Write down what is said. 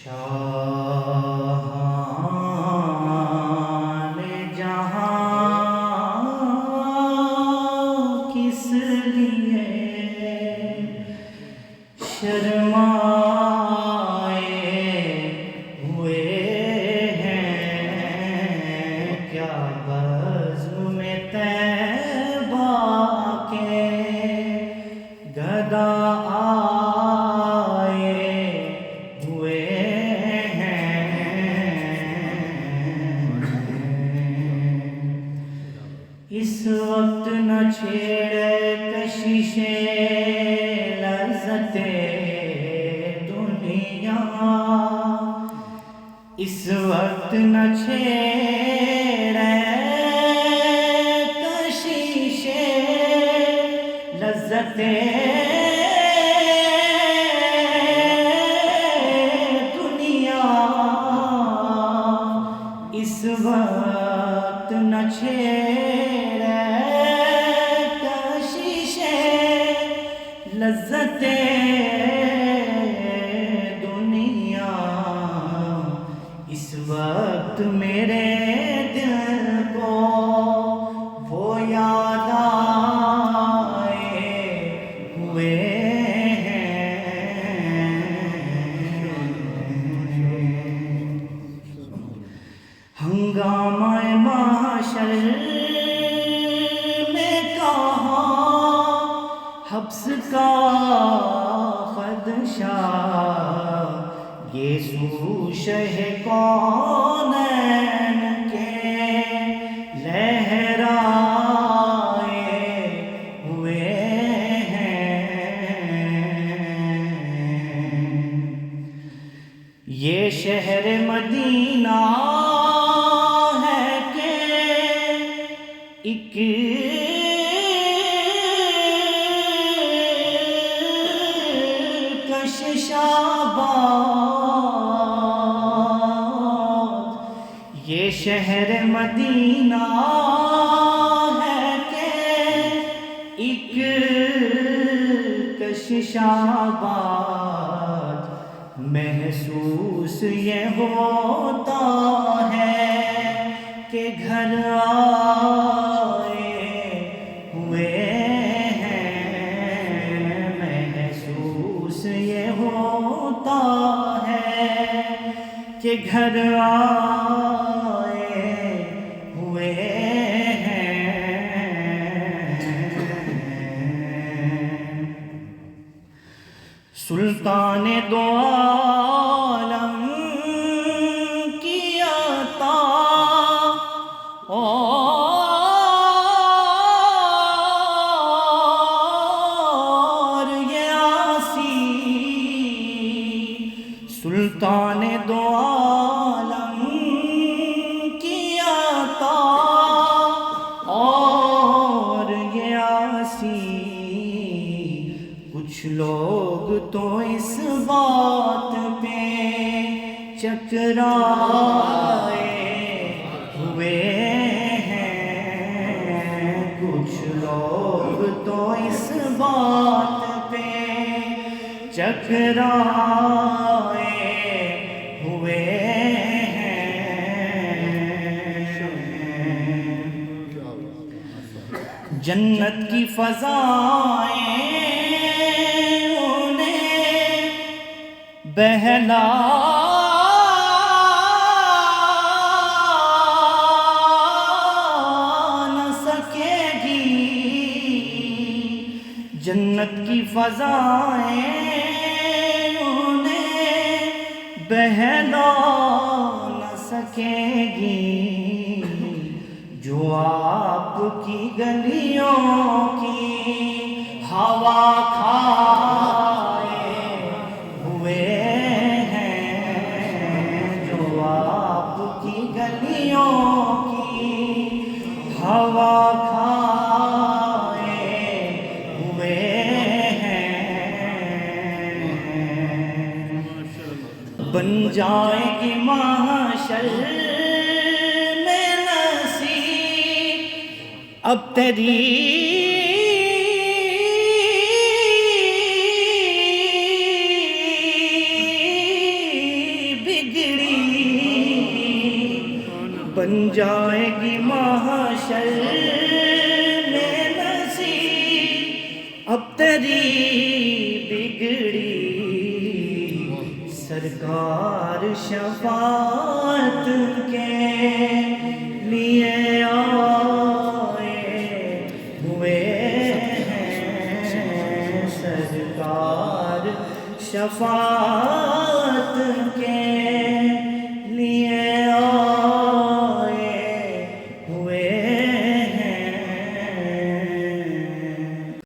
شاہان جہاں کس لیے شرمائے ہوئے ہیں، کیا بزم طیبہ کے گدا اس وقت نہ چھیڑے کشش لذت دنیا، اس وقت نہ چھیڑے کشش لذت دنیا، اس وقت نہ چھیڑے لذت دنیا، اس وقت میرے دل کو وہ یاد آئے ہوئے ہیں۔ ہنگامہ محشر میں کہاں حبس کا خدشہ، یسوع شہ کونین کے لہرائے ہوئے ہیں۔ یہ شہر مدینہ ہے کہ ایک آباد، یہ شہر مدینہ ہے کہ ایک کشش آباد، محسوس یہ ہوتا ہے کہ گھر آئے ہوئے ہوتا ہے کہ گھر آئے ہوئے ہیں۔ سلطان دو عالم کی عطا سلطان دو عالم کی عطا اور یہ عاصی، کچھ لوگ تو اس بات پہ چکرائے ہوئے ہیں، کچھ لوگ تو اس بات پہ چکرائے ہوئے ہیں۔ جنت کی فضائیں انہیں بہلا نہ سکے گی، جنت کی فضائیں بہلا نہ سکے گی، جو آپ کی گلیوں کی ہوا کھائے ہوئے ہیں، جو آپ کی گلیوں کی ہوا کھائے ہوئے بن جائے گی محشر میں نصیب اب تیری بن جائے گی محشر میں نصیب اب تیری بگڑی سرکار شفاعت کے